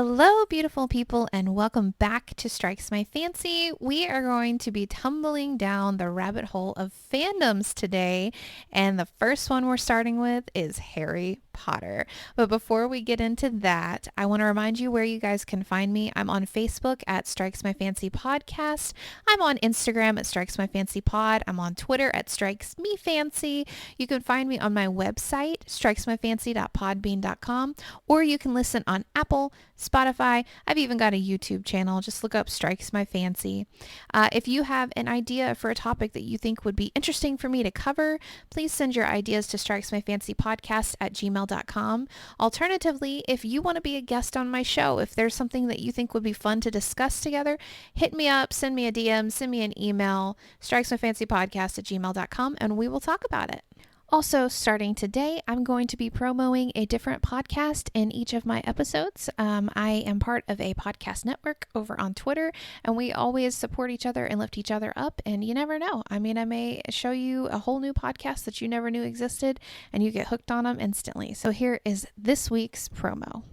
Hello, beautiful people, and welcome back to Strikes My Fancy. We are going to be tumbling down the rabbit hole of fandoms today, and the first one we're starting with is Harry Potter. But before we get into that, I want to remind you where you guys can find me. I'm on Facebook at Strikes My Fancy Podcast. I'm on Instagram at Strikes My Fancy Pod. I'm on Twitter at Strikes Me Fancy. You can find me on my website, strikesmyfancy.podbean.com, or you can listen on Apple, Spotify. I've even got a YouTube channel. Just look up Strikes My Fancy. If you have an idea for a topic that you think would be interesting for me to cover, please send your ideas to strikesmyfancypodcast@gmail.com. Alternatively, if you want to be a guest on my show, if there's something that you think would be fun to discuss together, hit me up, send me a DM, send me an email, strikesmyfancypodcast@gmail.com, and we will talk about it. Also, starting today, I'm going to be promoting a different podcast in each of my episodes. I am part of a podcast network over on Twitter, and we always support each other and lift each other up, and you never know. I may show you a whole new podcast that you never knew existed, and you get hooked on them instantly. So here is this week's promo.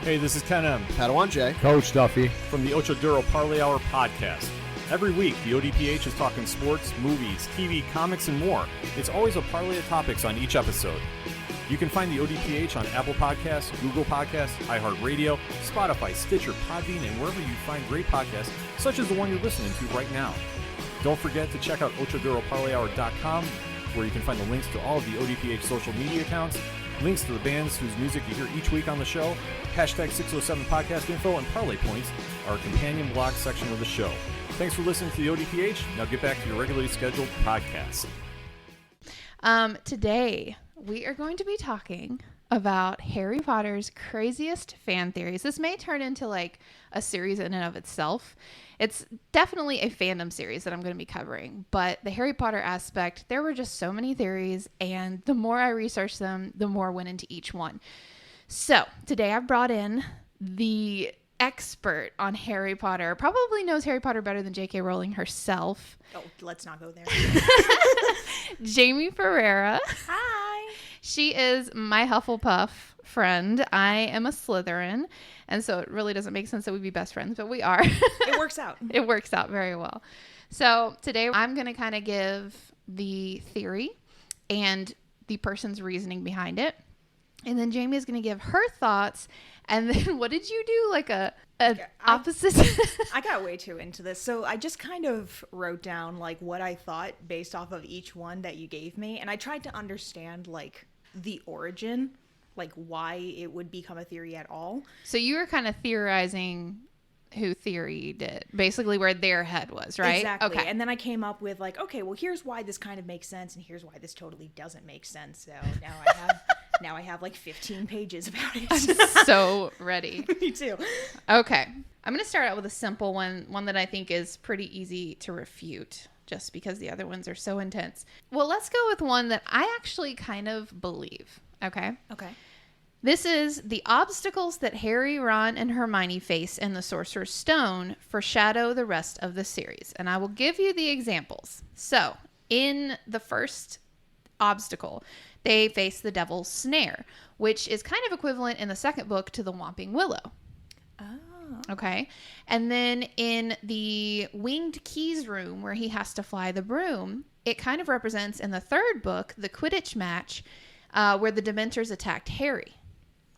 Hey, this is Ken M. Padawan J. Coach Duffy. From the Ocho Duro Parlay Hour podcast. Every week, the ODPH is talking sports, movies, TV, comics, and more. It's always a parlay of topics on each episode. You can find the ODPH on Apple Podcasts, Google Podcasts, iHeartRadio, Spotify, Stitcher, Podbean, and wherever you find great podcasts, such as the one you're listening to right now. Don't forget to check out OchoDuroParlayHour.com, where you can find the links to all of the ODPH social media accounts, links to the bands whose music you hear each week on the show, hashtag 607 podcast info, and parlay points, our companion blog section of the show. Thanks for listening to the ODPH. Now get back to your regularly scheduled podcast. Today, we are going to be talking about Harry Potter's craziest fan theories. This may turn into like a series in and of itself. It's definitely a fandom series that I'm going to be covering, but the Harry Potter aspect, there were just so many theories, and the more I researched them, the more went into each one. So today I've brought in the expert on Harry Potter, probably knows Harry Potter better than J.K. Rowling herself. Oh, let's not go there. Jamie Ferreira. Hi. She is my Hufflepuff friend. I am a Slytherin, and so it really doesn't make sense that we'd be best friends, but we are. It works out. It works out very well. So today I'm going to kind of give the theory and the person's reasoning behind it. And then Jamie is going to give her thoughts. And then what did you do? Like a opposite? I got way too into this. So I just kind of wrote down like what I thought based off of each one that you gave me. And I tried to understand like the origin, like why it would become a theory at all. So you were kind of theorizing who theory did, basically where their head was, right? Exactly. Okay. And then I came up with like, okay, well, here's why this kind of makes sense. And here's why this totally doesn't make sense. So now I have like 15 pages about it. I'm so ready. Me too. Okay. I'm going to start out with a simple one that I think is pretty easy to refute just because the other ones are so intense. Well, let's go with one that I actually kind of believe. Okay. Okay. This is the obstacles that Harry, Ron, and Hermione face in the Sorcerer's Stone foreshadow the rest of the series. And I will give you the examples. So, in the first obstacle, they face the Devil's Snare, which is kind of equivalent in the second book to the Whomping Willow. Oh. Okay. And then in the Winged Keys room where he has to fly the broom, it kind of represents in the third book the Quidditch match where the Dementors attacked Harry.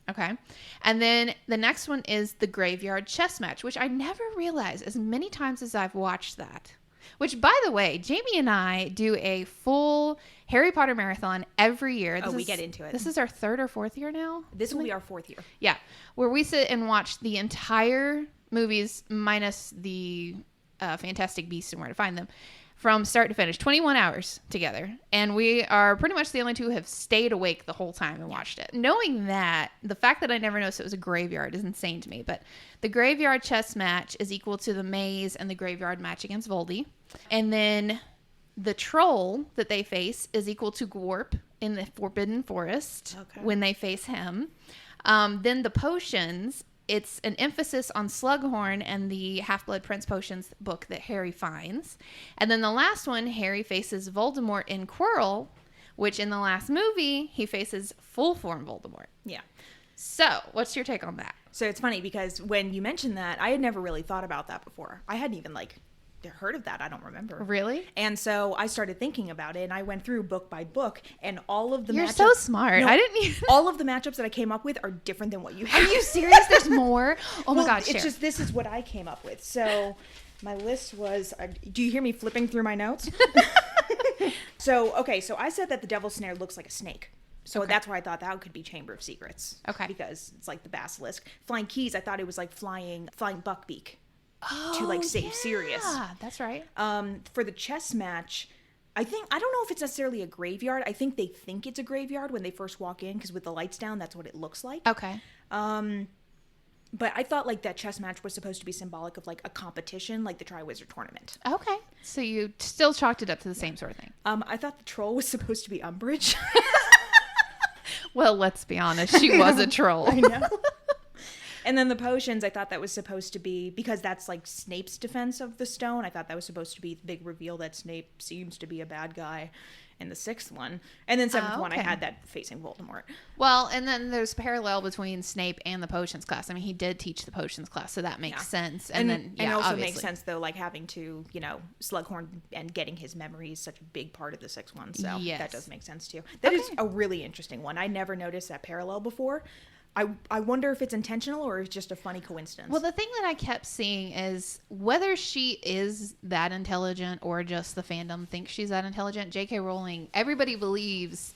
Okay. And then the next one is the Graveyard Chess match, which I never realized as many times as I've watched that. Which, by the way, Jamie and I do a full Harry Potter marathon every year. We get into it. This is our third or fourth year now? This will be our fourth year. Yeah. Where we sit and watch the entire movies minus the Fantastic Beasts and Where to Find Them from start to finish, 21 hours together. And we are pretty much the only two who have stayed awake the whole time and watched it. Knowing that, the fact that I never noticed it was a graveyard is insane to me. But the Graveyard Chess match is equal to the Maze and the Graveyard match against Voldy. And then the Troll that they face is equal to Gwarp in the Forbidden Forest when they face him. Then the potions, it's an emphasis on Slughorn and the Half-Blood Prince potions book that Harry finds. And then the last one, Harry faces Voldemort in Quirrell, which in the last movie, he faces full-form Voldemort. Yeah. So, what's your take on that? So it's funny because when you mentioned that, I had never really thought about that before. I hadn't even heard of that. I don't remember. Really? And so I started thinking about it, and I went through book by book, and all of the You're so smart. No, I didn't even... all of the matchups that I came up with are different than what you have. Are you serious? There's more? Oh my God, it's share. just, this is what I came up with. So my list was, do you hear me flipping through my notes? So I said that the Devil's Snare looks like a snake. So that's why I thought that could be Chamber of Secrets. Okay. Because it's like the basilisk. Flying Keys, I thought it was like flying buckbeak to save Sirius. Yeah, that's right. For the chess match, I don't know if it's necessarily a graveyard. I think they think it's a graveyard when they first walk in, because with the lights down, that's what it looks like. Okay. But I thought that chess match was supposed to be symbolic of a competition, like the Triwizard Tournament. Okay. So you still chalked it up to the same sort of thing. I thought the troll was supposed to be Umbridge. Well, let's be honest. She was a troll. I know. And then the potions, I thought that was supposed to be, because that's Snape's defense of the stone, I thought that was supposed to be the big reveal that Snape seems to be a bad guy in the 6th one. And then 7th one, I had that facing Voldemort. Well, and then there's parallel between Snape and the potions class. I mean, he did teach the potions class, so that makes sense. And then, it also obviously makes sense, though, having to, Slughorn and getting his memories, such a big part of the 6th one. So that does make sense, too. That is a really interesting one. I never noticed that parallel before. I wonder if it's intentional or it's just a funny coincidence. Well, the thing that I kept seeing is whether she is that intelligent or just the fandom thinks she's that intelligent. J.K. Rowling, everybody believes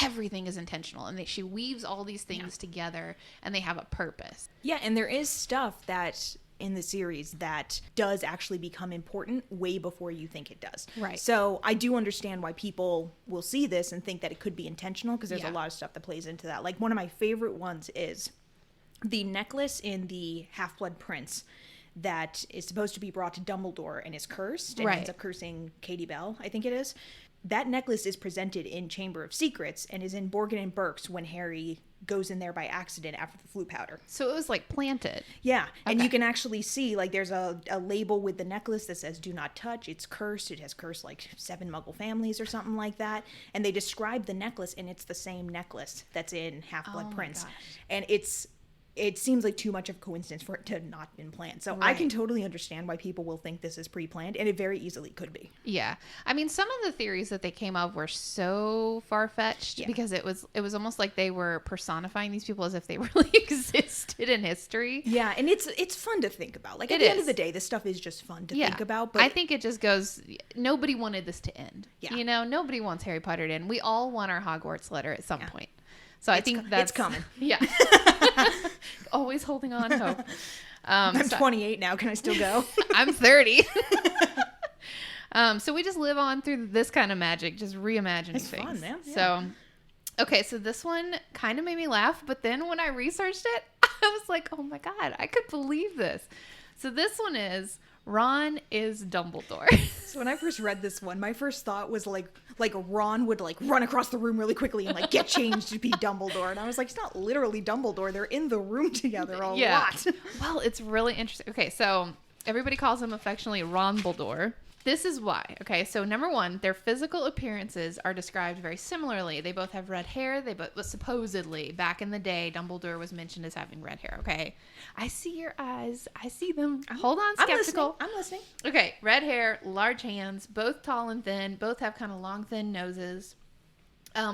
everything is intentional, and she weaves all these things together, and they have a purpose. Yeah, and there is stuff that in the series that does actually become important way before you think it does. Right. So I do understand why people will see this and think that it could be intentional, because there's a lot of stuff that plays into that. One of my favorite ones is the necklace in the Half-Blood Prince that is supposed to be brought to Dumbledore and is cursed and ends up cursing Katie Bell, I think it is. That necklace is presented in Chamber of Secrets and is in Borgin and Burke's when Harry goes in there by accident after the flute powder. So it was planted. Yeah, and you can actually see there's a label with the necklace that says "Do not touch." It's cursed. It has cursed 7 Muggle families or something like that. And they describe the necklace, and it's the same necklace that's in Half-Blood Prince. Gosh. And it seems like too much of a coincidence for it to not been planned. So I can totally understand why people will think this is pre-planned, and it very easily could be. Yeah. I mean, some of the theories that they came up were so far-fetched because it was almost like they were personifying these people as if they really existed in history. Yeah, and it's fun to think about. At the end of the day, this stuff is just fun to think about. But I think it just goes, nobody wanted this to end. Yeah. Nobody wants Harry Potter to end. We all want our Hogwarts letter at some point. So I think that's... It's coming. Yeah. Always holding on hope. I'm 28 now. Can I still go? I'm 30. So we just live on through this kind of magic, just reimagining things. It's fun, man. Yeah. So this one kind of made me laugh, but then when I researched it, I was like, oh my God, I could believe this. So this one is Ron is Dumbledore. So when I first read this one, my first thought was like Ron would run across the room really quickly and get changed to be Dumbledore. And I was like, it's not literally Dumbledore. They're in the room together a lot. Well, it's really interesting. Okay, so everybody calls him affectionately Ronbledore. This is why. Okay, so number one, their physical appearances are described very similarly. They both have red hair. They both, supposedly, back in the day, Dumbledore was mentioned as having red hair. Okay, I see your eyes. I see them. Hold on, skeptical. I'm listening. Okay, red hair, large hands, both tall and thin. Both have kind of long, thin noses.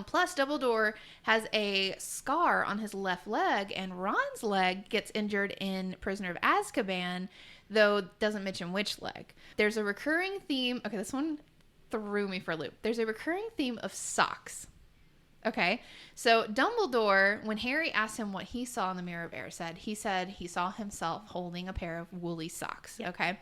Plus, Dumbledore has a scar on his left leg, and Ron's leg gets injured in Prisoner of Azkaban, though it doesn't mention which leg. There's a recurring theme. Okay, this one threw me for a loop. There's a recurring theme of socks. Okay, so Dumbledore, when Harry asked him what he saw in the Mirror of Erised, he said he saw himself holding a pair of woolly socks. Yep. Okay,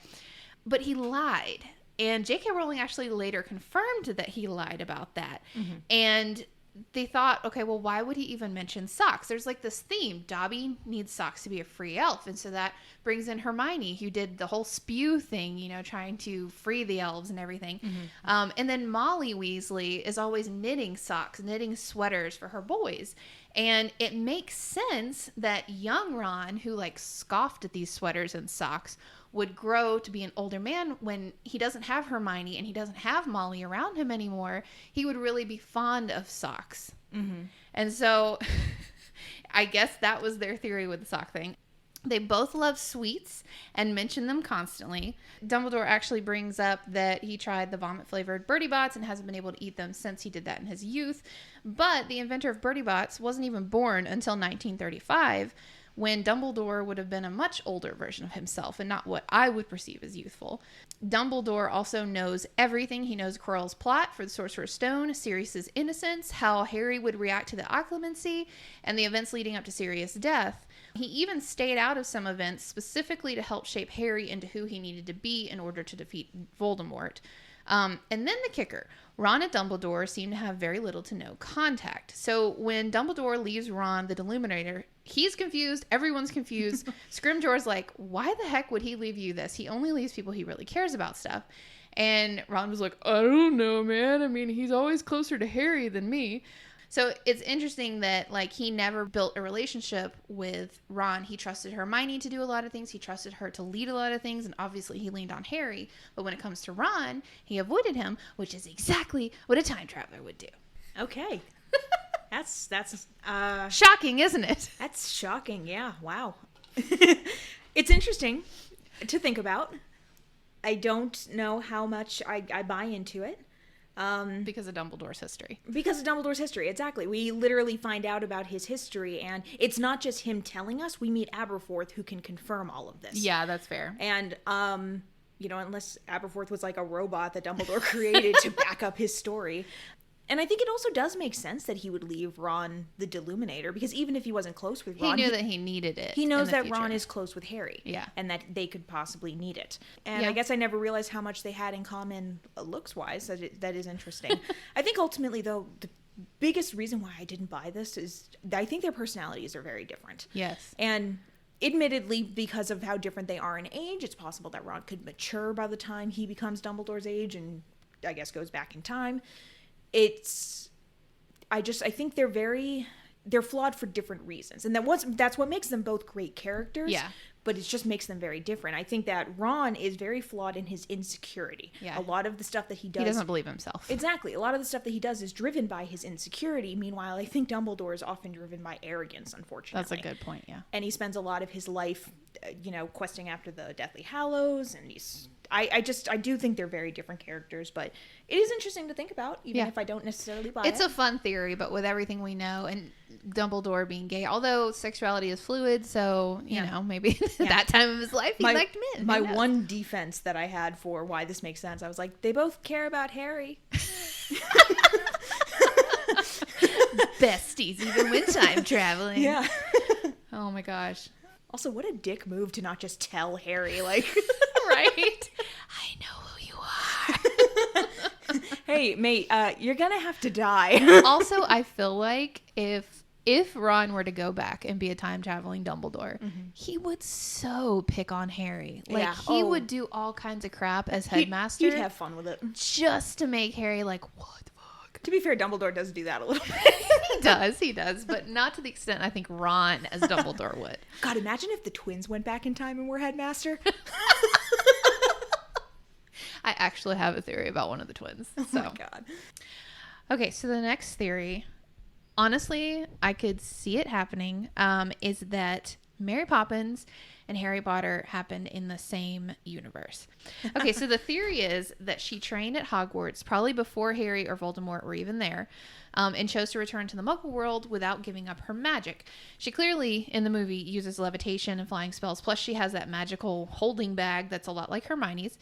but he lied. And J.K. Rowling actually later confirmed that he lied about that. Mm-hmm. And they thought, okay, well, why would he even mention socks? There's this theme. Dobby needs socks to be a free elf. And so that brings in Hermione, who did the whole spew thing, trying to free the elves and everything. Mm-hmm. And then Molly Weasley is always knitting socks, knitting sweaters for her boys. And it makes sense that young Ron, who scoffed at these sweaters and socks, would grow to be an older man when he doesn't have Hermione and he doesn't have Molly around him anymore. He would really be fond of socks. Mm-hmm. And so I guess that was their theory with the sock thing. They both love sweets and mention them constantly. Dumbledore actually brings up that he tried the vomit-flavored Bertie Bott's and hasn't been able to eat them since he did that in his youth. But the inventor of Bertie Bott's wasn't even born until 1935, when Dumbledore would have been a much older version of himself and not what I would perceive as youthful. Dumbledore also knows everything. He knows Quirrell's plot for the Sorcerer's Stone, Sirius's innocence, how Harry would react to the occlumency, and the events leading up to Sirius' death. He even stayed out of some events specifically to help shape Harry into who he needed to be in order to defeat Voldemort. And then the kicker. Ron and Dumbledore seem to have very little to no contact. So when Dumbledore leaves Ron the Deluminator, he's confused. Everyone's confused. Scrimgeour's like, why the heck would he leave you this? He only leaves people he really cares about stuff. And Ron was like, I don't know, man. I mean, he's always closer to Harry than me. So it's interesting that, like, he never built a relationship with Ron. He trusted Hermione to do a lot of things. He trusted her to lead a lot of things. And obviously he leaned on Harry. But when it comes to Ron, he avoided him, which is exactly what a time traveler would do. Okay. That's shocking, isn't it? That's shocking. Yeah. Wow. It's interesting to think about. I don't know how much I buy into it. Because of Dumbledore's history. Because of Dumbledore's history, exactly. We literally find out about his history, and it's not just him telling us. We meet Aberforth, who can confirm all of this. Yeah, that's fair. And, unless Aberforth was like a robot that Dumbledore created to back up his story. And I think it also does make sense that he would leave Ron the Deluminator, because even if he wasn't close with Ron... He knew that he needed it. He knows that Ron is close with Harry. Yeah. And that they could possibly need it. And I guess I never realized how much they had in common looks-wise. That is interesting. I think ultimately, though, the biggest reason why I didn't buy this is I think their personalities are very different. Yes. And... admittedly, because of how different they are in age, it's possible that Ron could mature by the time he becomes Dumbledore's age and, I guess, goes back in time. I think they're flawed for different reasons. And that's what makes them both great characters. Yeah. But it just makes them very different. I think that Ron is very flawed in his insecurity. Yeah. A lot of the stuff that he does... He doesn't believe himself. Exactly. A lot of the stuff that he does is driven by his insecurity. Meanwhile, I think Dumbledore is often driven by arrogance, unfortunately. That's a good point, yeah. And he spends a lot of his life, questing after the Deathly Hallows, and I do think they're very different characters, but it is interesting to think about, even if I don't necessarily buy it. It's a fun theory, but with everything we know, and Dumbledore being gay, although sexuality is fluid, so, you know, maybe that time of his life he liked men. My one defense that I had for why this makes sense, I was like, they both care about Harry. Besties, even when time traveling. Yeah. Oh my gosh. Also, what a dick move to not just tell Harry, like... Right? I know who you are. Hey, mate, you're gonna have to die. Also, I feel like if Ron were to go back and be a time-traveling Dumbledore, he would so pick on Harry. Like, he would do all kinds of crap as headmaster. He'd have fun with it. Just to make Harry like, what the fuck? To be fair, Dumbledore does do that a little bit. He does, but not to the extent I think Ron as Dumbledore would. God, imagine if the twins went back in time and were headmaster. I actually have a theory about one of the twins. So. Oh my God. Okay, so the next theory, honestly, I could see it happening, is that Mary Poppins and Harry Potter happened in the same universe. Okay, so the theory is that she trained at Hogwarts probably before Harry or Voldemort were even there, and chose to return to the Muggle world without giving up her magic. She clearly, in the movie, uses levitation and flying spells, plus she has that magical holding bag that's a lot like Hermione's.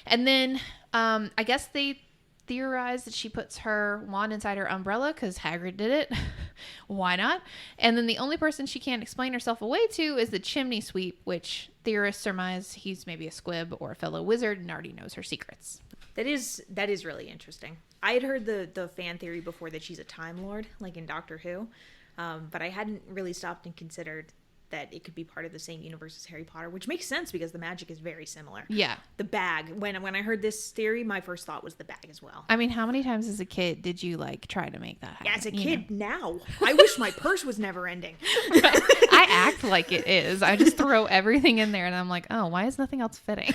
And then I guess they theorized that she puts her wand inside her umbrella because Hagrid did it. Why not? And then the only person she can't explain herself away to is the chimney sweep, which theorists surmise he's maybe a squib or a fellow wizard and already knows her secrets. That is really interesting. I had heard the fan theory before that she's a Time Lord, like in Doctor Who, but I hadn't really stopped and considered that it could be part of the same universe as Harry Potter, which makes sense because the magic is very similar. Yeah. The bag, when I heard this theory, my first thought was the bag as well. I mean, how many times as a kid did you like try to make that happen? Yeah, as a kid now. I wish my purse was never ending. I act like it is. I just throw everything in there and I'm like, oh, why is nothing else fitting?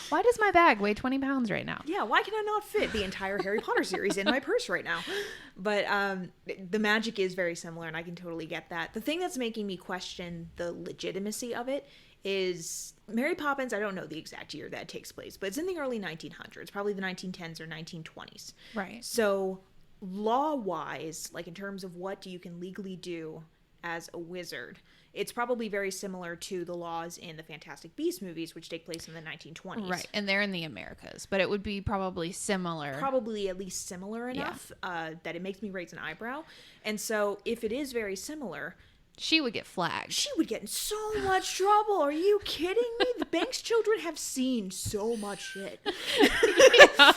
Why does my bag weigh 20 pounds right now? Yeah, why can I not fit the entire Harry Potter series in my purse right now? But the magic is very similar, and I can totally get that. The thing that's making me question the legitimacy of it is Mary Poppins. I don't know the exact year that takes place, but it's in the early 1900s, probably the 1910s or 1920s. Right. So law-wise, like in terms of what you can legally do as a wizard, it's probably very similar to the laws in the Fantastic Beasts movies, which take place in the 1920s. Right, and they're in the Americas, but it would be probably similar. Probably at least similar enough that it makes me raise an eyebrow. And so if it is very similar, she would get flagged. She would get in so much trouble. Are you kidding me? The Banks children have seen so much shit. Yeah.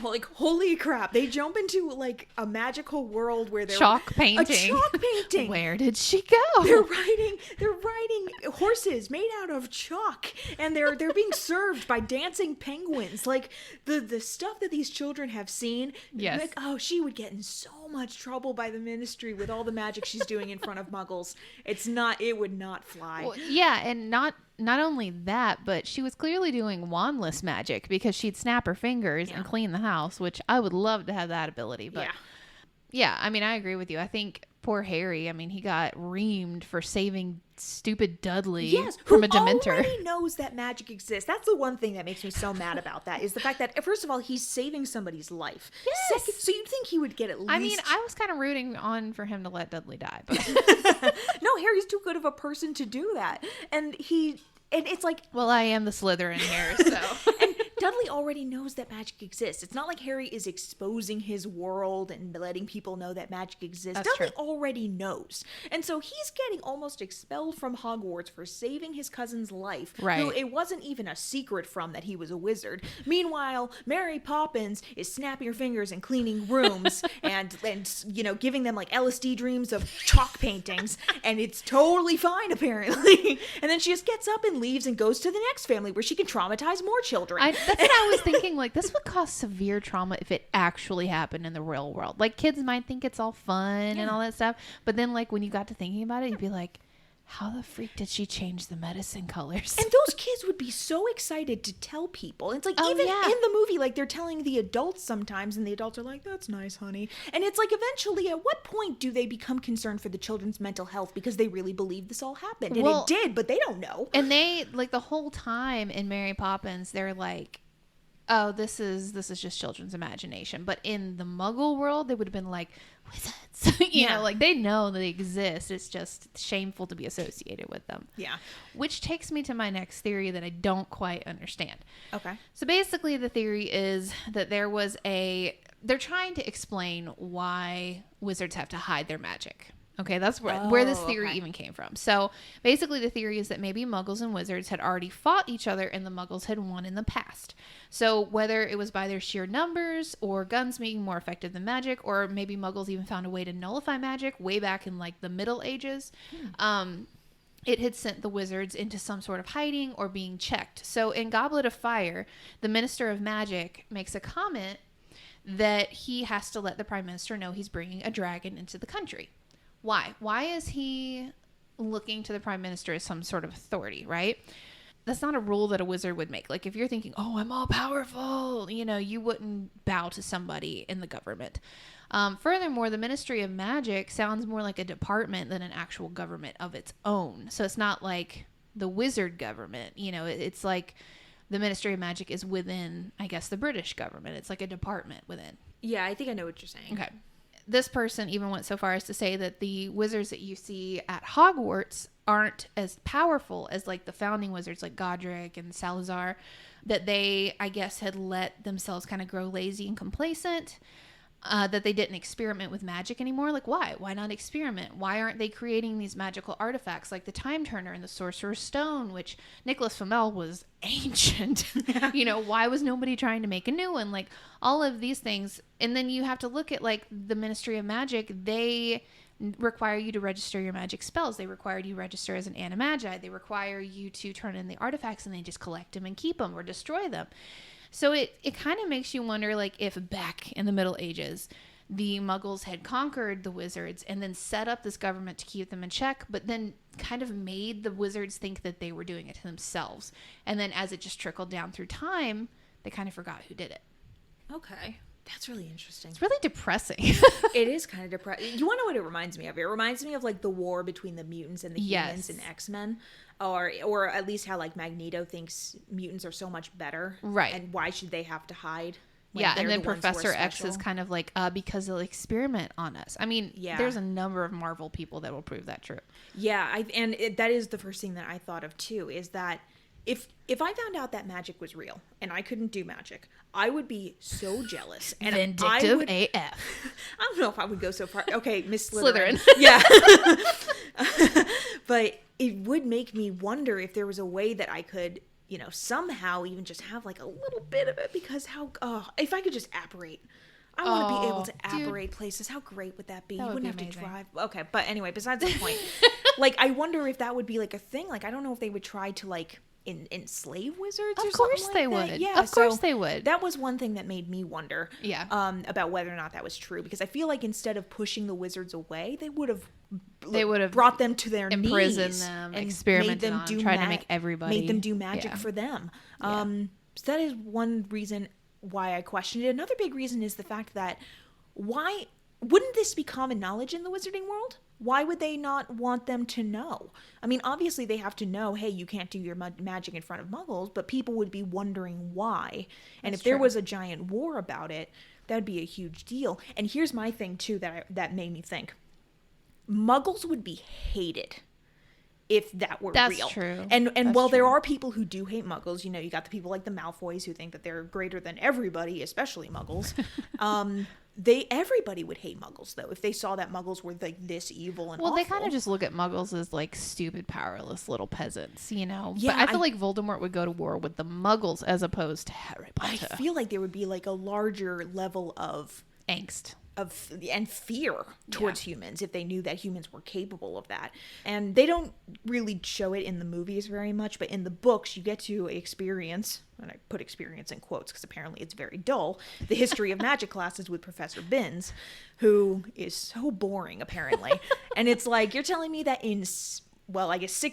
Like, holy crap. They jump into, like, a magical world where they're... Chalk painting. A chalk painting. Where did she go? They're riding horses made out of chalk. And they're being served by dancing penguins. Like, the stuff that these children have seen. Yes. Like, oh, she would get in so much trouble by the ministry with all the magic she's doing in front of muggles. It would not fly. Well, yeah, and not only that, but she was clearly doing wandless magic because she'd snap her fingers and clean the house, which I would love to have that ability. But yeah, I mean, I agree with you. I think poor Harry, I mean, he got reamed for saving stupid Dudley from a Dementor. Who already knows that magic exists. That's the one thing that makes me so mad about that, is the fact that, first of all, he's saving somebody's life. Yes. Second, so you'd think he would get at least... I mean, I was kind of rooting on for him to let Dudley die, but... No, Harry's too good of a person to do that. And it's like... Well, I am the Slytherin here, so... And Dudley already knows that magic exists. It's not like Harry is exposing his world and letting people know that magic exists. That's Dudley true. already knows. And so he's getting almost expelled from Hogwarts for saving his cousin's life. Right. Who it wasn't even a secret from that he was a wizard. Meanwhile, Mary Poppins is snapping her fingers and cleaning rooms and giving them like LSD dreams of chalk paintings. And it's totally fine, apparently. And then she just gets up and leaves and goes to the next family where she can traumatize more children. That's what I was thinking. Like, this would cause severe trauma if it actually happened in the real world. Like, kids might think it's all fun and all that stuff. But then, like, when you got to thinking about it, you'd be like, how the freak did she change the medicine colors? And those kids would be so excited to tell people. It's like, in the movie, like, they're telling the adults sometimes, and the adults are like, that's nice, honey. And it's like, eventually, at what point do they become concerned for the children's mental health because they really believe this all happened? And it did, but they don't know. And they, like, the whole time in Mary Poppins, they're like, oh, this is just children's imagination. But in the Muggle world, they would have been like, wizards. you know, like, they know they exist. It's just shameful to be associated with them. Yeah. Which takes me to my next theory that I don't quite understand. Okay. So basically the theory is that they're trying to explain why wizards have to hide their magic. Okay, that's where this theory even came from. So basically the theory is that maybe Muggles and wizards had already fought each other and the Muggles had won in the past. So whether it was by their sheer numbers or guns being more effective than magic, or maybe Muggles even found a way to nullify magic way back in like the Middle Ages, it had sent the wizards into some sort of hiding or being checked. So in Goblet of Fire, the Minister of Magic makes a comment that he has to let the Prime Minister know he's bringing a dragon into the country. Why? Why is he looking to the Prime Minister as some sort of authority, right? That's not a rule that a wizard would make. Like, if you're thinking, oh, I'm all powerful, you wouldn't bow to somebody in the government. Furthermore, the Ministry of Magic sounds more like a department than an actual government of its own. So it's not like the wizard government. It's like the Ministry of Magic is within, I guess, the British government. It's like a department within. Yeah, I think I know what you're saying. Okay. This person even went so far as to say that the wizards that you see at Hogwarts aren't as powerful as like the founding wizards like Godric and Salazar, that they, I guess, had let themselves kind of grow lazy and complacent, that they didn't experiment with magic anymore. Like, why? Why not experiment? Why aren't they creating these magical artifacts like the Time Turner and the Sorcerer's Stone, which Nicholas Flamel was ancient? Why was nobody trying to make a new one? Like, all of these things. And then you have to look at, like, the Ministry of Magic. They require you to register your magic spells. They require you to register as an animagi. They require you to turn in the artifacts and then just collect them and keep them or destroy them. So it kind of makes you wonder, like, if back in the Middle Ages, the Muggles had conquered the wizards and then set up this government to keep them in check, but then kind of made the wizards think that they were doing it to themselves. And then as it just trickled down through time, they kind of forgot who did it. Okay. That's really interesting. It's really depressing. It is kind of depressing. You want to know what it reminds me of? It reminds me of like the war between the mutants and the humans in X-Men, or at least how like Magneto thinks mutants are so much better, right? And why should they have to hide? Yeah, and then Professor X is kind of like, because they'll experiment on us. I mean, there's a number of Marvel people that will prove that true. Yeah, that is the first thing that I thought of too, is that if I found out that magic was real and I couldn't do magic, I would be so jealous. And Vindictive AF. I don't know if I would go so far. Okay, Miss Slytherin. Yeah. But it would make me wonder if there was a way that I could, somehow even just have like a little bit of it, because if I could just apparate. I want to be able to apparate places. How great would that be? You wouldn't have to drive. Okay, but anyway, besides the point. Like, I wonder if that would be like a thing. Like, I don't know if they would try to like enslave wizards or something like that. Of course they would. Yeah, of course they would. That was one thing that made me wonder about whether or not that was true, because I feel like instead of pushing the wizards away, they would have brought them to their knees, imprisoned them, and experimented on them, tried to make everybody, made them do magic for them. So that is one reason why I questioned it. Another big reason is the fact that why wouldn't this be common knowledge in the wizarding world? Why would they not want them to know? I mean, obviously they have to know, hey, you can't do your magic in front of Muggles, but people would be wondering why. And if there was a giant war about it, that'd be a huge deal. And here's my thing too that made me think. Muggles would be hated if that were real. That's true. And while there are people who do hate Muggles, you got the people like the Malfoys who think that they're greater than everybody, especially Muggles. Everybody would hate Muggles though if they saw that Muggles were like this evil and awful. They kind of just look at Muggles as like stupid, powerless little peasants, Yeah, but I feel like Voldemort would go to war with the Muggles as opposed to Harry Potter. I feel like there would be like a larger level of angst and fear towards humans if they knew that humans were capable of that. And they don't really show it in the movies very much, but in the books you get to experience, and I put experience in quotes because apparently it's very dull, the history of magic classes with Professor Binns, who is so boring apparently. And it's like, you're telling me that in 6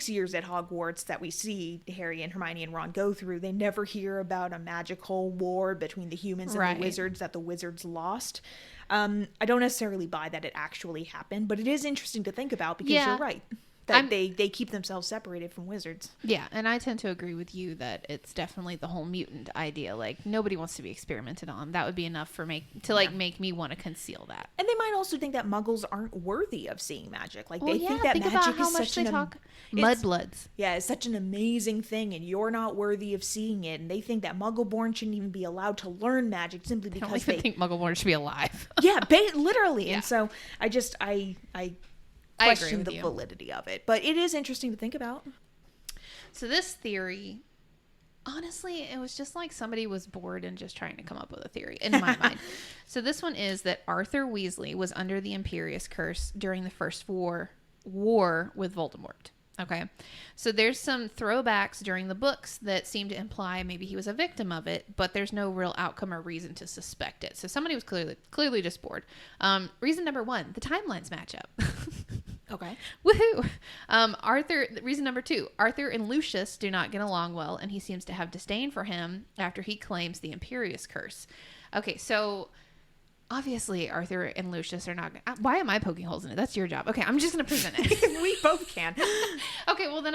years at Hogwarts that we see Harry and Hermione and Ron go through, they never hear about a magical war between the humans and the wizards that the wizards lost. I don't necessarily buy that it actually happened, but it is interesting to think about because you're right. That they keep themselves separated from wizards. Yeah, and I tend to agree with you that it's definitely the whole mutant idea. Like, nobody wants to be experimented on. That would be enough for make me want to conceal that. And they might also think that Muggles aren't worthy of seeing magic. Like, they think that magic is such mudbloods. Yeah, it's such an amazing thing, and you're not worthy of seeing it. And they think that Muggleborn shouldn't even be allowed to learn magic simply because they think Muggleborn should be alive. Yeah, literally. Yeah. And so I question the validity of it, but it is interesting to think about. So this theory, honestly, it was just like somebody was bored and just trying to come up with a theory in my mind. So this one is that Arthur Weasley was under the Imperius Curse during the first war with Voldemort. Okay, so there's some throwbacks during the books that seem to imply maybe he was a victim of it, but there's no real outcome or reason to suspect it. So somebody was clearly just bored. Reason number 1, the timelines match up. Okay. Woohoo! Reason number 2, Arthur and Lucius do not get along well, and he seems to have disdain for him after he claims the Imperius Curse. Okay, so obviously Arthur and Lucius are not... Why am I poking holes in it? That's your job. Okay, I'm just going to present it. We both can. Okay, well then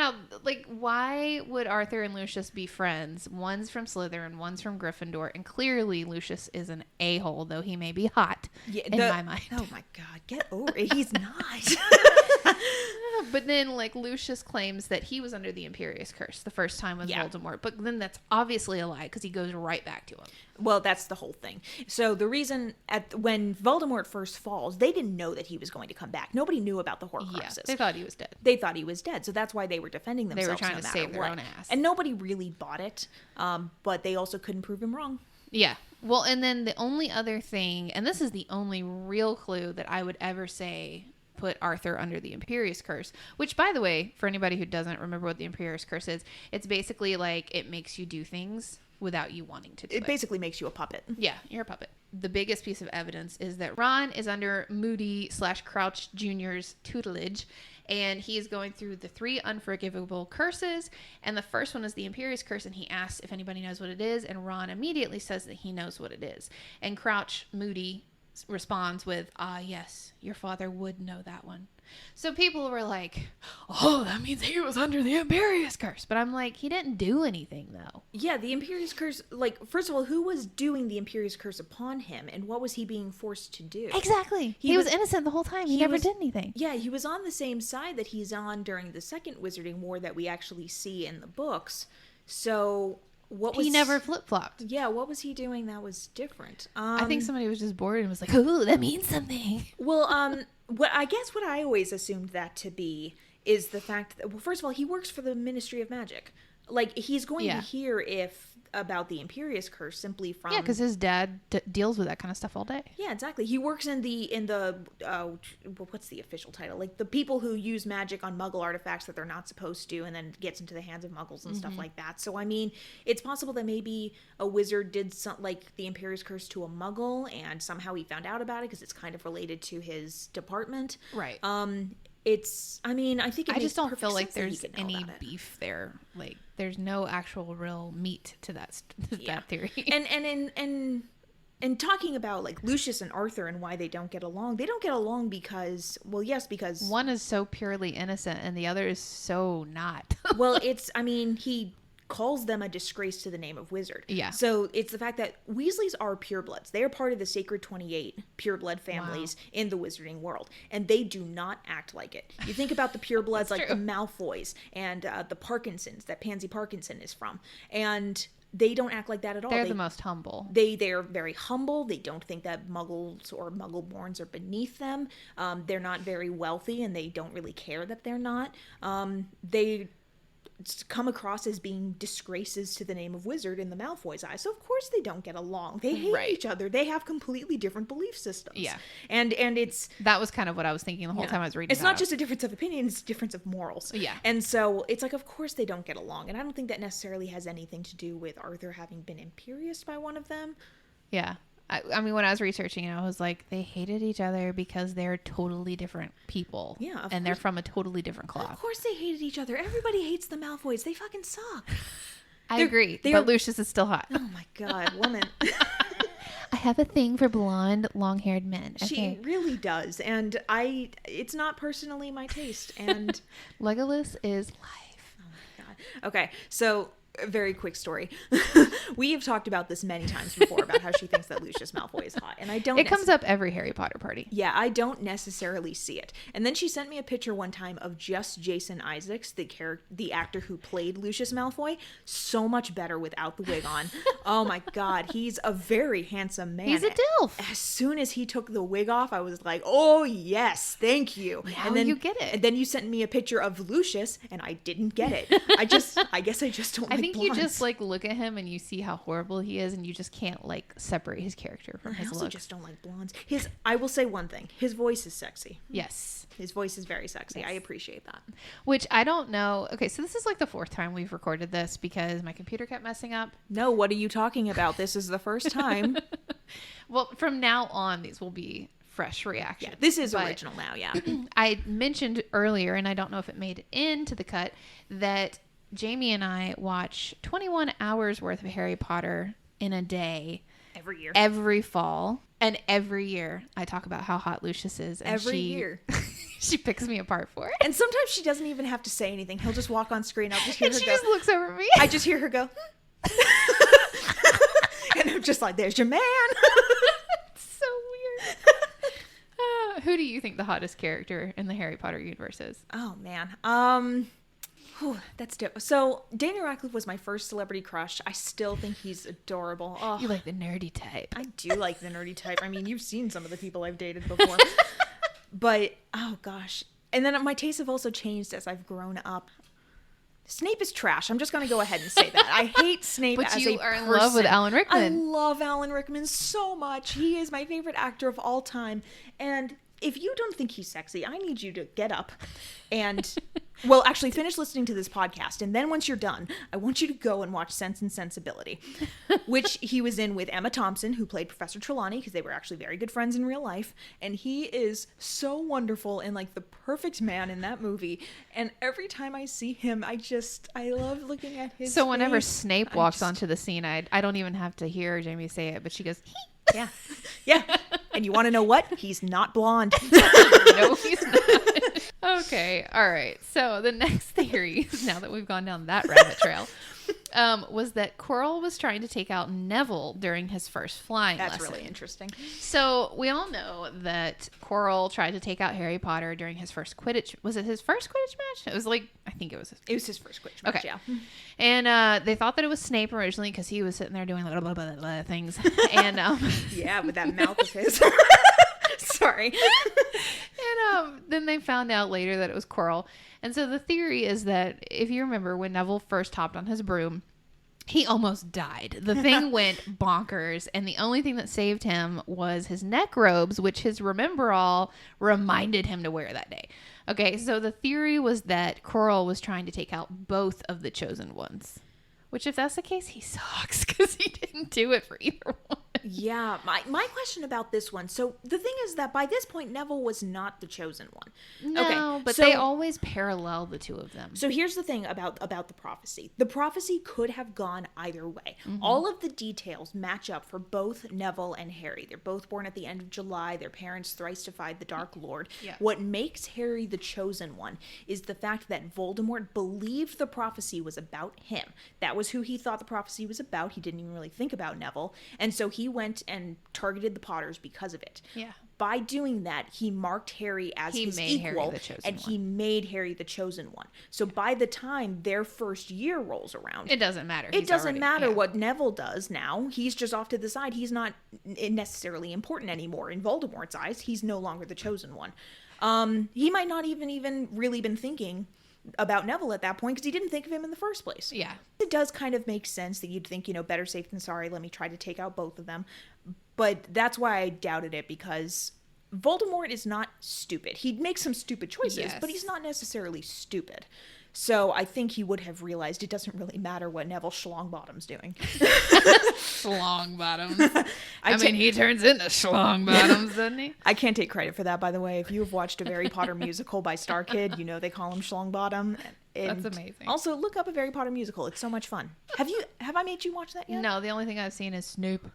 why would Arthur and Lucius be friends? One's from Slytherin, one's from Gryffindor, and clearly Lucius is an a-hole, though he may be hot in my mind. Oh my God, get over it. He's not. But then, Lucius claims that he was under the Imperius Curse the first time with Voldemort. But then that's obviously a lie because he goes right back to him. Well, that's the whole thing. So the reason when Voldemort first falls, they didn't know that he was going to come back. Nobody knew about the Horcruxes. They thought he was dead. They thought he was dead. So that's why they were defending themselves. They were trying to save their own ass. And nobody really bought it. But they also couldn't prove him wrong. Yeah. Well, and then the only other thing, and this is the only real clue that I would ever say put Arthur under the Imperius Curse, which, by the way, for anybody who doesn't remember what the Imperius Curse is, it's basically it makes you do things without you wanting to do it. It basically makes you a puppet. Yeah, you're a puppet. the biggest piece of evidence is that Ron is under Moody/Crouch Jr.'s tutelage, and he is going through the 3 unforgivable curses, and the first one is the Imperious Curse, and he asks if anybody knows what it is, and Ron immediately says that he knows what it is. And Crouch Moody responds with, yes, your father would know that one. So people were like, oh, that means he was under the Imperious Curse. But I'm like, he didn't do anything, though. Yeah, the Imperious Curse, like, first of all, who was doing the Imperious Curse upon him, and what was he being forced to do? Exactly. He was innocent the whole time. He never did anything. Yeah, he was on the same side that he's on during the Second Wizarding War that we actually see in the books. So what was... He never flip-flopped. Yeah, what was he doing that was different? I think somebody was just bored and was like, ooh, that means something. Well, what I always assumed that to be is the fact that, well, first of all, he works for the Ministry of Magic. Like, he's going to hear about the Imperious Curse simply from... Yeah, because his dad deals with that kind of stuff all day. Yeah, exactly. He works in the what's the official title? Like, the people who use magic on Muggle artifacts that they're not supposed to, and then gets into the hands of Muggles and stuff like that. So, I mean, it's possible that maybe a wizard did like the Imperious Curse to a Muggle, and somehow he found out about it because it's kind of related to his department. Right. I think I just don't feel like there's any beef there. Like, there's no actual real meat to that theory. And talking about, like, Lucius and Arthur and why they don't get along because, well, yes, because one is so purely innocent and the other is so not. Well, he calls them a disgrace to the name of wizard. Yeah. So it's the fact that Weasleys are purebloods. They are part of the Sacred 28 pureblood families in the wizarding world, and they do not act like it. You think about the purebloods like the Malfoys and the Parkinsons that Pansy Parkinson is from, and they don't act like that at all. They're the most humble. They're very humble. They don't think that Muggles or Muggle-borns are beneath them. They're not very wealthy, and they don't really care that they're not. They come across as being disgraces to the name of wizard in the Malfoys' eyes. So of course they don't get along. They hate each other. They have completely different belief systems. Yeah. And it's... That was kind of what I was thinking the whole time I was reading. It's not just a difference of opinion, it's a difference of morals. Yeah. And so it's like, of course they don't get along. And I don't think that necessarily has anything to do with Arthur having been Imperious by one of them. Yeah. I mean, when I was researching it, I was like, they hated each other because they're totally different people. Yeah, and they're from a totally different cloth. Of course they hated each other. Everybody hates the Malfoys. They fucking suck. I agree, but Lucius is still hot. Oh my God, woman. I have a thing for blonde, long-haired men. Okay. She really does. And it's not personally my taste. And Legolas is life. Oh my God. Okay, so... A very quick story. We have talked about this many times before about how she thinks that Lucius Malfoy is hot, and I don't. It comes up every Harry Potter party. Yeah, I don't necessarily see it. And then she sent me a picture one time of just Jason Isaacs, the actor who played Lucius Malfoy, so much better without the wig on. Oh my God, he's a very handsome man. He's a dilf. As soon as he took the wig off, I was like, oh yes, thank you. Now and then you get it. And then you sent me a picture of Lucius, and I didn't get it. I guess I just don't. I think blondes. You just like look at him and you see how horrible he is, and you just can't like separate his character from his look. I also just don't like blondes. I will say one thing: his voice is sexy. Yes, his voice is very sexy. Yes. I appreciate that. Which I don't know. Okay, so this is like the 4th time we've recorded this because my computer kept messing up. No, what are you talking about? This is the first time. Well, from now on, these will be fresh reaction. Yeah, this is original now. Yeah. I mentioned earlier, and I don't know if it made it into the cut, that Jamie and I watch 21 hours worth of Harry Potter in a day. Every year. Every fall. And every year I talk about how hot Lucius is. And every year. She picks me apart for it. And sometimes she doesn't even have to say anything. He'll just walk on screen. I'll just hear her she go. Just looks over at me. I just hear her go. And I'm just like, there's your man. It's so weird. Who do you think the hottest character in the Harry Potter universe is? Oh, man. That's dope. So Daniel Radcliffe was my first celebrity crush. I still think he's adorable. Oh, you like the nerdy type. I do like the nerdy type. I mean, you've seen some of the people I've dated before. But, oh gosh. And then my tastes have also changed as I've grown up. Snape is trash. I'm just going to go ahead and say that. I hate Snape as a person. But you are in love with Alan Rickman. I love Alan Rickman so much. He is my favorite actor of all time. And if you don't think he's sexy, I need you to get up and Well, actually, finish listening to this podcast, and then once you're done, I want you to go and watch Sense and Sensibility, which he was in with Emma Thompson, who played Professor Trelawney, because they were actually very good friends in real life, and he is so wonderful and like the perfect man in that movie. And every time I see him, I love looking at his. So whenever face. Snape walks onto the scene, I don't even have to hear Jamie say it, but she goes, yeah, yeah. And you want to know what? He's not blonde. no, he's not. Okay, all right. So the next theory, now that we've gone down that rabbit trail, was that Quirrell was trying to take out Neville during his first flying lesson. That's really interesting. So we all know that Quirrell tried to take out Harry Potter during his first Quidditch. Was it his first Quidditch match? It was like, I think it was his. It was his first Quidditch match, okay. Yeah. And they thought that it was Snape originally because he was sitting there doing blah, blah, blah, blah, things. And yeah, with that mouth of his. Sorry. And then they found out later that it was Quirrell. And so the theory is that if you remember when Neville first hopped on his broom, he almost died. The thing went bonkers, and the only thing that saved him was his neck robes, which his Remember-All reminded him to wear that day. Okay, so the theory was that Quirrell was trying to take out both of the chosen ones. Which, if that's the case, he sucks because he didn't do it for either one. Yeah, my question about this one. So the thing is that by this point, Neville was not the chosen one. No, okay, but so, they always parallel the two of them. So here's the thing about the prophecy. The prophecy could have gone either way. Mm-hmm. All of the details match up for both Neville and Harry. They're both born at the end of July. Their parents thrice defied the Dark Lord. Yeah. What makes Harry the chosen one is the fact that Voldemort believed the prophecy was about him. That was who he thought the prophecy was about. He didn't even really think about Neville. And so he went and targeted the Potters because of it. Yeah. By doing that, he marked Harry as his equal, he made Harry the chosen one. So by the time their first year rolls around, it doesn't matter. It doesn't matter what Neville does now. He's just off to the side. He's not necessarily important anymore in Voldemort's eyes. He's no longer the chosen one. He might not even really been thinking about Neville at that point because he didn't think of him in the first place. Yeah. It does kind of make sense that you'd think, better safe than sorry. Let me try to take out both of them. But that's why I doubted it, because Voldemort is not stupid. He'd make some stupid choices, but he's not necessarily stupid. So I think he would have realized it doesn't really matter what Neville Schlongbottom's doing. Schlongbottoms. I mean, he turns into Schlongbottoms, doesn't he? I can't take credit for that, by the way. If you have watched a Harry Potter musical by Star Kid, you know they call him Schlongbottom. That's amazing. Also, look up a Harry Potter musical. It's so much fun. Have I made you watch that yet? No, the only thing I've seen is Snoop,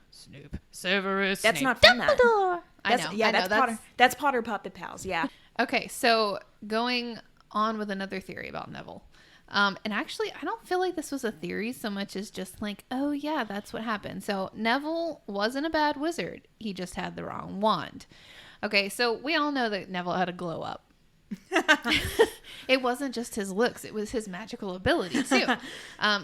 Severus. That's Snape. not fun. Dumbledore. I know. Yeah, that's Potter. That's Potter Puppet Pals. Yeah. Okay, so going on with another theory about Neville. And actually, I don't feel like this was a theory so much as just like, oh yeah, that's what happened. So Neville wasn't a bad wizard. He just had the wrong wand. Okay, so we all know that Neville had a glow up. It wasn't just his looks, it was his magical ability too.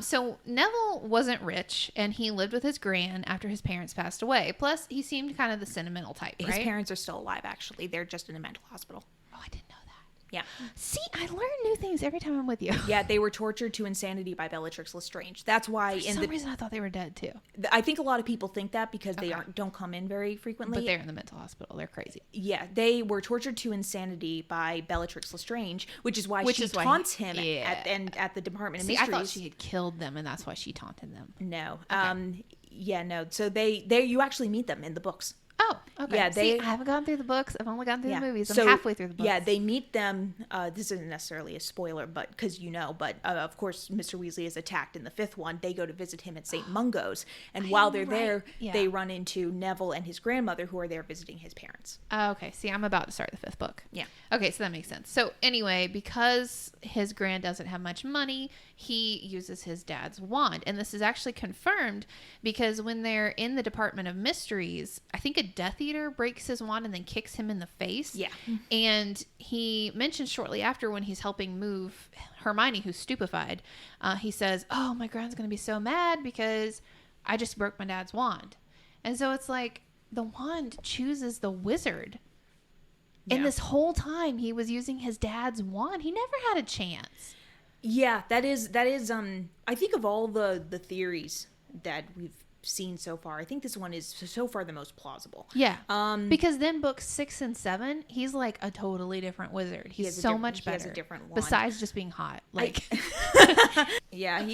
So Neville wasn't rich, and he lived with his gran after his parents passed away. Plus, he seemed kind of the sentimental type, right? His parents are still alive, actually. They're just in a mental hospital. Oh, I didn't know that. Yeah. See, I learn new things every time I'm with you. Yeah, they were tortured to insanity by Bellatrix Lestrange. That's why For some reason I thought they were dead too. I think a lot of people think that because they don't come in very frequently. But they're in the mental hospital. They're crazy. Yeah, they were tortured to insanity by Bellatrix Lestrange, which is why she taunts him at the Department of Mysteries. I thought she had killed them, and that's why she taunted them. No. Okay. No. So you actually meet them in the books. Oh, okay. Yeah, I haven't gone through the books. I've only gone through the movies. I'm halfway through the books. Yeah, they meet them. This isn't necessarily a spoiler, but because of course, Mr. Weasley is attacked in the fifth one. They go to visit him at St. Mungo's, and while they're there, they run into Neville and his grandmother, who are there visiting his parents. Okay, see, I'm about to start the fifth book. Yeah. Okay, so that makes sense. So anyway, because his grand doesn't have much money, he uses his dad's wand, and this is actually confirmed because when they're in the Department of Mysteries, I think a Death Eater breaks his wand and then kicks him in the face. Yeah. And he mentions shortly after, when he's helping move Hermione, who's stupefied, he says, oh, my grand's going to be so mad because I just broke my dad's wand. And so it's like the wand chooses the wizard. Yeah. And this whole time he was using his dad's wand. He never had a chance. Yeah, that is I think of all the theories that we've seen so far, I think this one is so far the most plausible. Yeah. Because then books 6 and 7, he's like a totally different wizard. He's so much better. He has a different wand. Besides just being hot. Like, yeah.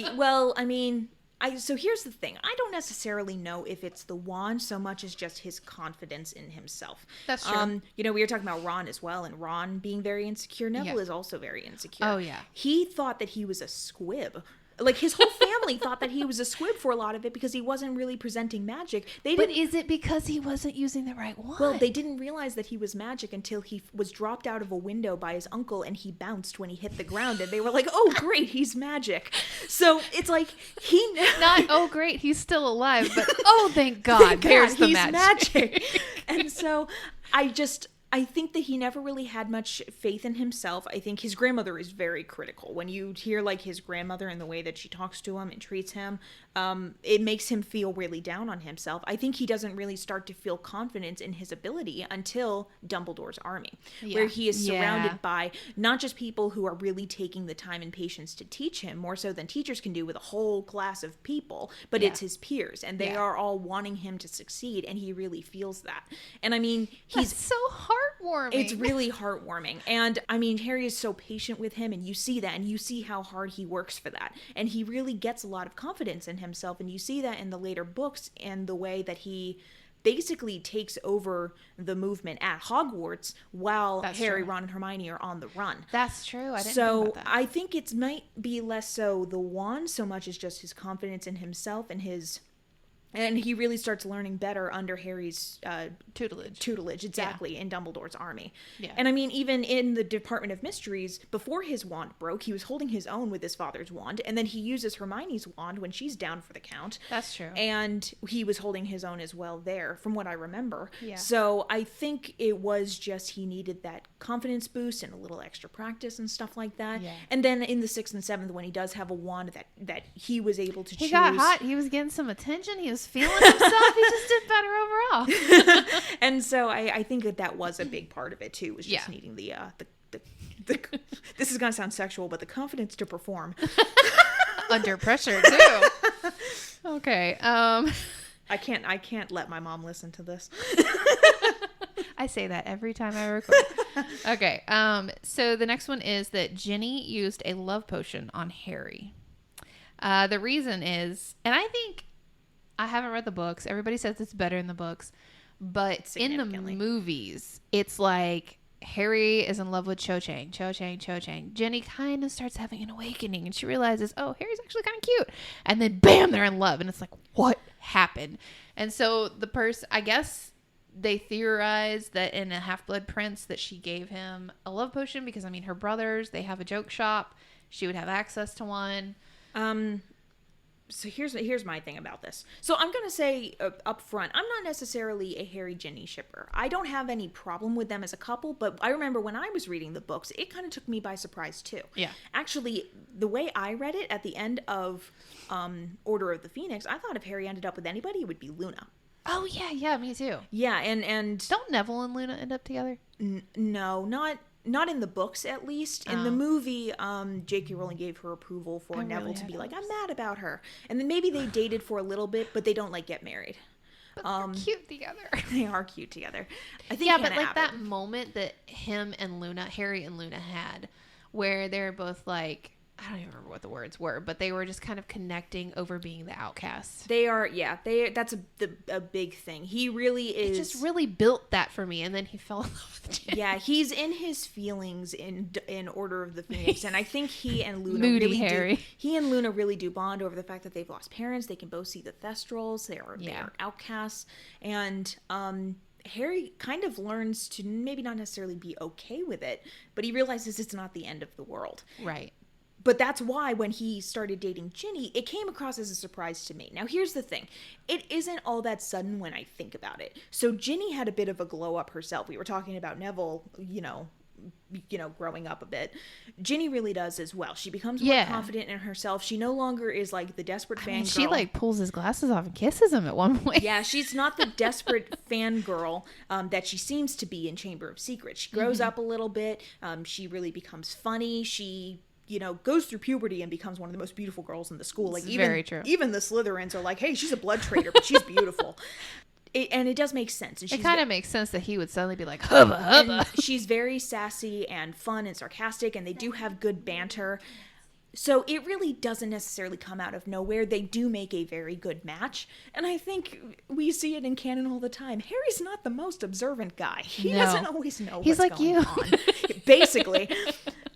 So here's the thing. I don't necessarily know if it's the wand so much as just his confidence in himself. That's true. We were talking about Ron as well, and Ron being very insecure. Neville is also very insecure. Oh, yeah. He thought that he was a squib. Like, his whole family thought that he was a squib for a lot of it because he wasn't really presenting magic. But is it because he wasn't using the right wand? Well, they didn't realize that he was magic until he was dropped out of a window by his uncle and he bounced when he hit the ground. And they were like, oh, great, he's magic. So it's like, Not, oh, great, he's still alive, but oh, thank God, there's the he's magic. And so I think that he never really had much faith in himself. I think his grandmother is very critical. When you hear like his grandmother and the way that she talks to him and treats him, it makes him feel really down on himself. I think he doesn't really start to feel confidence in his ability until Dumbledore's army, where he is surrounded by not just people who are really taking the time and patience to teach him, more so than teachers can do with a whole class of people, but it's his peers, and they are all wanting him to succeed, and he really feels that. And I mean, That's so heartwarming. It's really heartwarming. And I mean, Harry is so patient with him, and you see that, and you see how hard he works for that. And he really gets a lot of confidence in himself, and you see that in the later books and the way that he basically takes over the movement at Hogwarts while Harry, Ron, and Hermione are on the run. That's true. I didn't think about that. I think it might be less so the wand so much as just his confidence in himself and he really starts learning better under Harry's tutelage, exactly, in Dumbledore's army. Yeah. And I mean, even in the Department of Mysteries, before his wand broke, he was holding his own with his father's wand, and then he uses Hermione's wand when she's down for the count. That's true. And he was holding his own as well there, from what I remember. Yeah. So I think it was just he needed that confidence boost and a little extra practice and stuff like that. Yeah. And then in the 6th and 7th, when he does have a wand that he was able to choose. He got hot. He was getting some attention. He was feeling himself. He just did better overall. And so I think that was a big part of it too, was just needing the this is gonna sound sexual, but the confidence to perform under pressure too. Okay. I can't let my mom listen to this. I say that every time I record. Okay. So the next one is that Ginny used a love potion on Harry. The reason is, and I think I haven't read the books. Everybody says it's better in the books. But in the movies, it's like Harry is in love with Cho Chang. Ginny kind of starts having an awakening, and she realizes, oh, Harry's actually kind of cute. And then, bam, they're in love. And it's like, what happened? And so I guess they theorize that in A Half-Blood Prince that she gave him a love potion because, I mean, her brothers, they have a joke shop. She would have access to one. So here's my thing about this. So I'm going to say up front, I'm not necessarily a Harry-Ginny shipper. I don't have any problem with them as a couple, but I remember when I was reading the books, it kind of took me by surprise too. Yeah. Actually, the way I read it at the end of Order of the Phoenix, I thought if Harry ended up with anybody, it would be Luna. Oh, yeah, me too. Yeah, and... Don't Neville and Luna end up together? No, not in the books, at least. In the movie, J.K. Rowling gave her approval for Neville to be like, I'm mad about her. And then maybe they dated for a little bit, but they don't, get married. But they're cute together. They are cute together. I think but that moment that Harry and Luna had, where they're both like, I don't even remember what the words were, but they were just kind of connecting over being the outcasts. They are, that's a big thing. He really is. It just really built that for me, and then he fell in love with Ginny. Yeah, he's in his feelings in Order of the Phoenix, and I think he and Luna really do bond over the fact that they've lost parents. They can both see the Thestrals. They are outcasts, and Harry kind of learns to maybe not necessarily be okay with it, but he realizes it's not the end of the world. Right. But that's why when he started dating Ginny, it came across as a surprise to me. Now, here's the thing. It isn't all that sudden when I think about it. So Ginny had a bit of a glow up herself. We were talking about Neville, growing up a bit. Ginny really does as well. She becomes more confident in herself. She no longer is like the desperate fangirl. She pulls his glasses off and kisses him at one point. Yeah, she's not the desperate fangirl that she seems to be in Chamber of Secrets. She grows up a little bit. She really becomes funny. She goes through puberty and becomes one of the most beautiful girls in the school. Like, very true. Even the Slytherins are like, hey, she's a blood traitor, but she's beautiful. And it does make sense. And it kind of makes sense that he would suddenly be like, hubba, hubba. And she's very sassy and fun and sarcastic, and they do have good banter. So it really doesn't necessarily come out of nowhere. They do make a very good match. And I think we see it in canon all the time. Harry's not the most observant guy. He doesn't always know what's going on. Basically.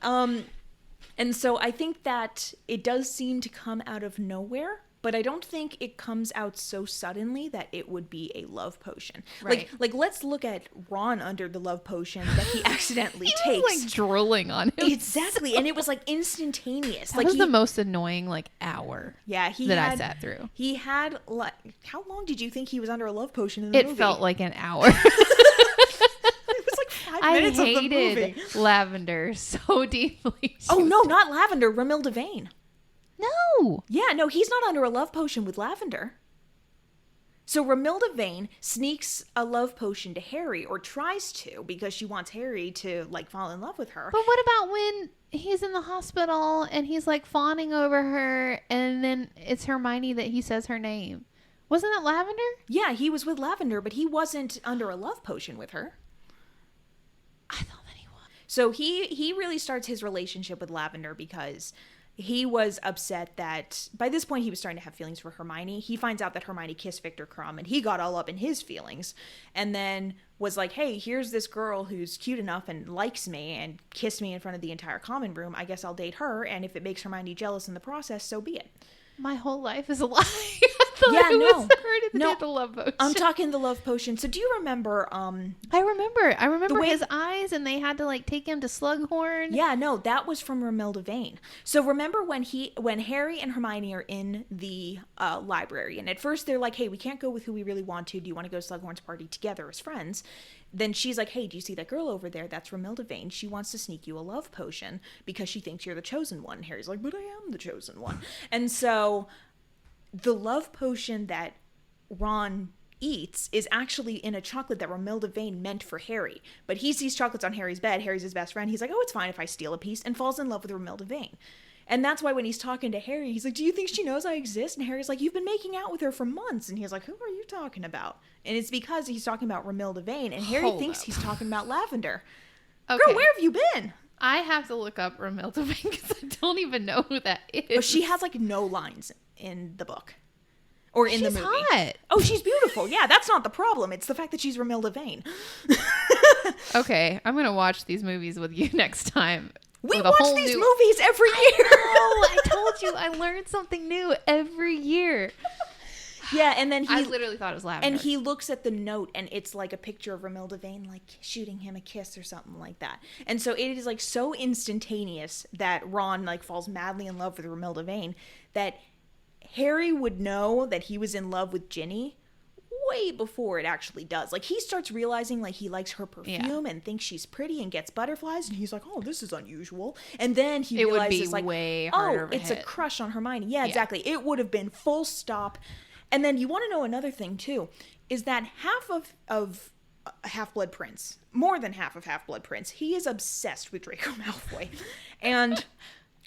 And so I think that it does seem to come out of nowhere. But I don't think it comes out so suddenly that it would be a love potion. Right. Like let's look at Ron under the love potion that he accidentally takes. He was, like, drooling on him. Exactly. And it was like instantaneous. That was the most annoying hour I sat through. He had how long did you think he was under a love potion in the movie? It felt like an hour. It was like 5 minutes of the movie. I hated Lavender so deeply. Oh no, not Lavender, Romilda Vane. No. Yeah, no, he's not under a love potion with Lavender. So Romilda Vane sneaks a love potion to Harry, or tries to, because she wants Harry to fall in love with her. But what about when he's in the hospital and he's fawning over her, and then it's Hermione that he says her name? Wasn't that Lavender? Yeah, he was with Lavender, but he wasn't under a love potion with her. I thought that he was. So he really starts his relationship with Lavender because he was upset that by this point he was starting to have feelings for Hermione. He finds out that Hermione kissed Victor Crumb, and he got all up in his feelings, and then was like, hey, here's this girl who's cute enough and likes me and kissed me in front of the entire common room. I guess I'll date her, and if it makes Hermione jealous in the process, so be it. My whole life is a lie. Was the love potion. I'm talking the love potion. So do you remember? I remember his eyes, and they had to take him to Slughorn. Yeah, no, that was from Romilda Vane. So remember when Harry and Hermione are in the library, and at first they're like, hey, we can't go with who we really want to. Do you want to go to Slughorn's party together as friends? Then she's like, hey, do you see that girl over there? That's Romilda Vane. She wants to sneak you a love potion because she thinks you're the chosen one. And Harry's like, but I am the chosen one. And so the love potion that Ron eats is actually in a chocolate that Romilda Vane meant for Harry. But he sees chocolates on Harry's bed. Harry's his best friend. He's like, oh, it's fine if I steal a piece, and falls in love with Romilda Vane. And that's why when he's talking to Harry, he's like, do you think she knows I exist? And Harry's like, you've been making out with her for months. And he's like, who are you talking about? And it's because he's talking about Romilda Vane. And Harry thinks he's talking about Lavender. Okay. Girl, where have you been? I have to look up Romilda Vane because I don't even know who that is. But she has no lines in the book. Or in the movie. She's hot. Oh, she's beautiful. Yeah, that's not the problem. It's the fact that she's Romilda Vane. Okay, I'm going to watch these movies with you next time. We watch these movies every year. I told you. I learned something new every year. Yeah, and then I literally thought it was Lavender. And he looks at the note, and it's a picture of Romilda Vane, shooting him a kiss or something like that. And so it is so instantaneous that Ron falls madly in love with Romilda Vane that Harry would know that he was in love with Ginny way before it actually does. He starts realizing he likes her perfume and thinks she's pretty and gets butterflies, and he's like, oh, this is unusual. And then he realizes would be way harder it's a crush on Hermione. Yeah, exactly. It would have been full stop. And then you want to know another thing too, is that half of Half-Blood Prince, more than half of Half-Blood Prince, he is obsessed with Draco Malfoy. And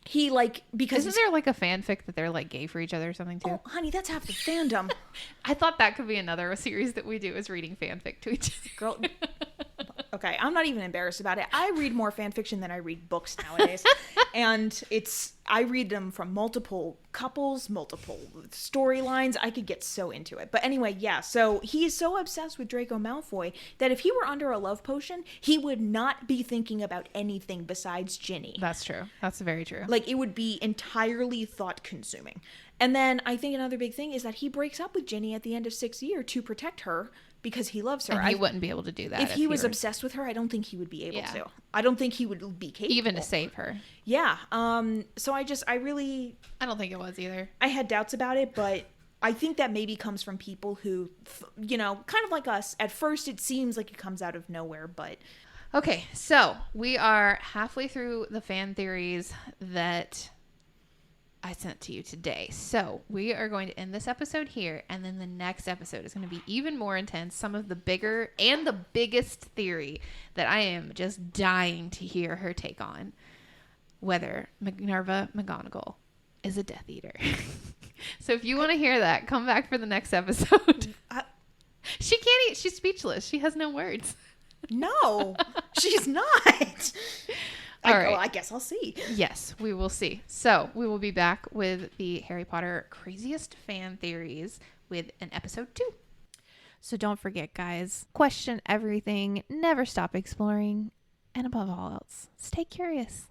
he because isn't there a fanfic that they're gay for each other or something too? Oh, honey, that's half the fandom. I thought that could be another series that we do, is reading fanfic to each other. Girl, okay, I'm not even embarrassed about it. I read more fan fiction than I read books nowadays. And I read them from multiple couples, multiple storylines. I could get so into it. But anyway, yeah, so he is so obsessed with Draco Malfoy that if he were under a love potion, he would not be thinking about anything besides Ginny. That's true. That's very true. It would be entirely thought-consuming. And then I think another big thing is that he breaks up with Ginny at the end of 6th year to protect her because he loves her. And he wouldn't be able to do that. If he was obsessed with her, I don't think he would be able to. I don't think he would be capable. Even to save her. Yeah. So I don't think it was either. I had doubts about it, but I think that maybe comes from people who, kind of like us. At first, it seems like it comes out of nowhere, but... Okay, so we are halfway through the fan theories that I sent to you today. So we are going to end this episode here, and then the next episode is going to be even more intense. Some of the bigger and the biggest theory that I am just dying to hear her take on. whether Minerva McGonagall is a Death Eater. So if you want to hear that, come back for the next episode. She can't eat. She's speechless. She has no words. No, she's not. All right. I guess I'll see. Yes, we will see. So we will be back with the Harry Potter craziest fan theories with an episode 2. So don't forget, guys, question everything, never stop exploring, and above all else, stay curious.